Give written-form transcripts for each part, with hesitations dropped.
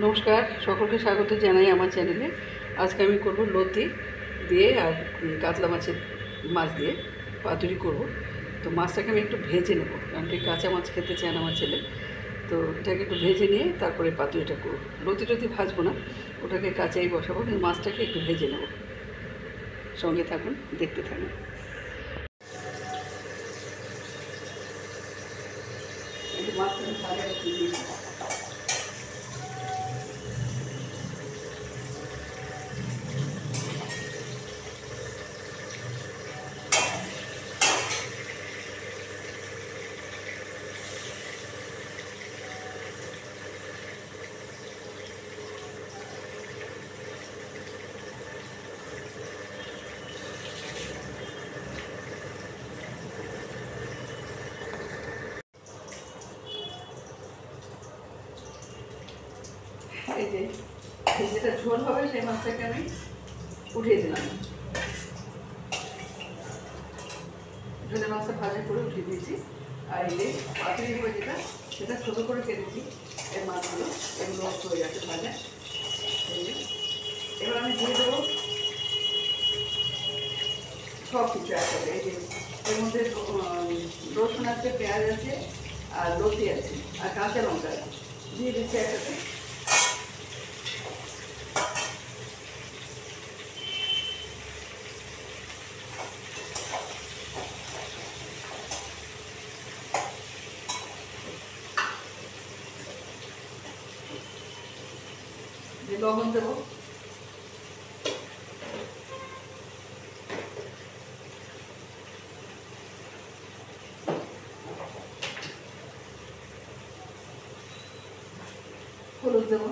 নমস্কার, সকলকে স্বাগত জানাই আমার চ্যানেলে। আজকে আমি করব লতি দিয়ে আর কাতলা মাছ দিয়ে পাতুরি করব। তো মাছটাকে আমি একটু ভেজে নেব, কারণ কি কাঁচা মাছ খেতে চায় না আমার ছেলে। তো এটাকে একটু ভেজে নিয়ে তারপরে পাতুরিটা করব। লতি ভাজবো না, ওটাকে কাঁচাই বসাবো, কিন্তু মাছটাকে একটু ভেজে নেব। সঙ্গে থাকুন, দেখতে থাকুন। একটু মাছটাকে ভাজা দিয়েছি। এই যে যেটা ঝোল হবে সেই মাছটাকে আমি উঠিয়ে দিলাম। ঝোলে মাছটা ভাজা করে উঠিয়ে দিয়েছি। আর এই যে পাতুরি হবে যেটা, সেটা ছোটো করে কেটেছি। এই মাছগুলো এগুলো হয়ে যাচ্ছে ভাজা। এই যে এবার আমি দিয়ে দেবো সব কিছু একসাথে। এই যে এর মধ্যে রসুন আছে, পেঁয়াজ আছে, আর লতি আছে, আর কাঁচা লঙ্কা আছে, দিয়ে দিচ্ছি একসাথে। যে লবণ দেবো, হলুদ দেবো,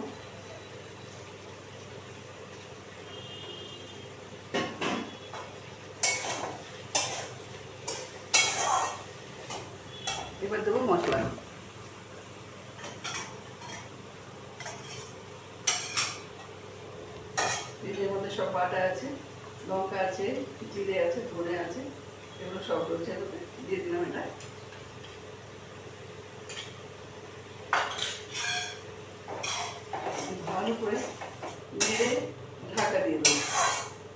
এবার দেবো মশলা। এর মধ্যে সব বাটা আছে, লঙ্কা আছে, জিরে আছে, ধনে আছে, এগুলো সব রয়েছে। দিয়ে দিলাম এটা। ভালো করে নেড়ে ঢাকা দিয়ে দেবো।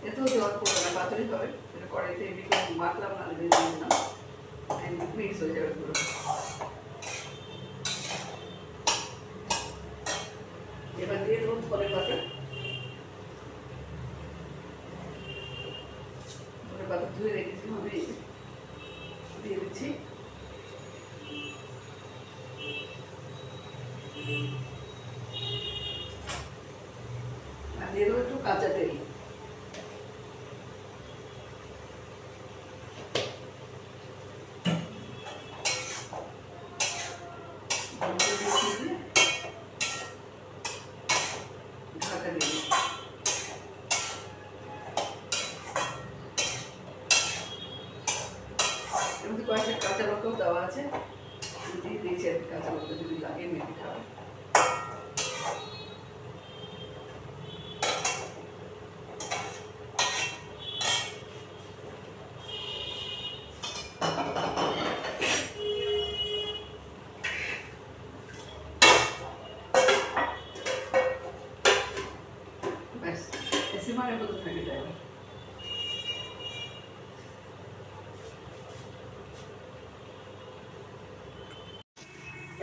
এতেও জল পড়বে না, পাতুরি হবে। এটা কড়াইতে এমনি করে মাখলাম না, দিয়ে দিলাম, মিক্স হয়ে যাবে পুরো। এবার দিয়ে দেবো ধনে পাতা। ধনে পাতা ধুয়ে রেখেছিলাম আমি, দিয়ে দিচ্ছি। আর দিয়ে দেবো একটু কাঁচা তেল। ঢাকা দিয়ে এর মধ্যে কয়েকটা কাঁচা লঙ্কাও দেওয়া আছে, দিয়ে দিয়েছি। আর কাঁচা লঙ্কা যদি লাগে মেখে খাওয়া। ব্যাস, সিমারের মতো থাকে যায়।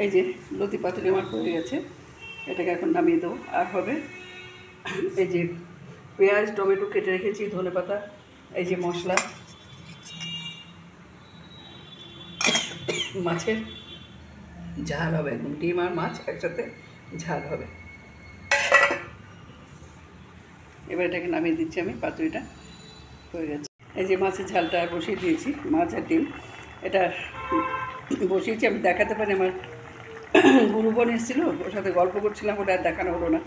এই যে লতি পাতুরি আমার হয়ে গেছে, এটাকে এখন নামিয়ে দেবো। আর হবে এই যে পেঁয়াজ, টমেটো কেটে রেখেছি, ধনে পাতা, এই যে মশলা, মাছের ঝাল হবে, একদম ডিম আর মাছ একসাথে ঝাল হবে। এবার এটাকে নামিয়ে দিচ্ছি আমি, পাতুরিটা হয়ে গেছে। এই যে মাছের ঝালটা বসিয়ে দিয়েছি, মাছ আর ডিম এটা বসিয়েছি। আমি দেখাতে পারি, আমার গুরু বোন এসেছিলো, ওর সাথে গল্প করছিলাম, ওটা আর দেখানো হলো না।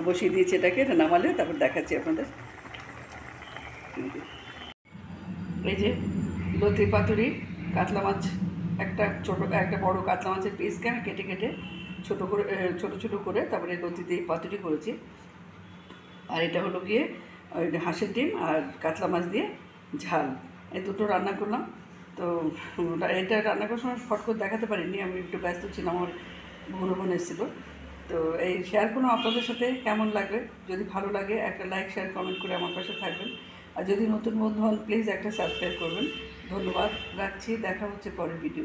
বসিয়ে দিয়েছি এটাকে, এটা নামালে তারপর দেখাচ্ছি আপনাদের। এই যে লতি পাতুরি, কাতলা মাছ, একটা বড় কাতলা মাছের পিসকে আমি কেটে কেটে ছোটো করে তারপরে লতি দিয়ে পাতুরি করেছি। আর এটা হলো গিয়ে হাঁসের ডিম আর কাতলা মাছ দিয়ে ঝাল, এই দুটো রান্না করলাম। তো এটা রান্না করার সময় ফট করে দেখাতে পারিনি, আমি একটু ব্যস্ত ছিলাম, আমার বোন এসেছিলো। তো এই শেয়ার করুন আপনাদের সাথে, কেমন লাগবে। যদি ভালো লাগে একটা লাইক শেয়ার কমেন্ট করে আমার পাশে থাকবেন। আর যদি নতুন বন্ধু হন প্লিজ একটা সাবস্ক্রাইব করবেন। ধন্যবাদ, রাখছি, দেখা হচ্ছে পরের ভিডিও।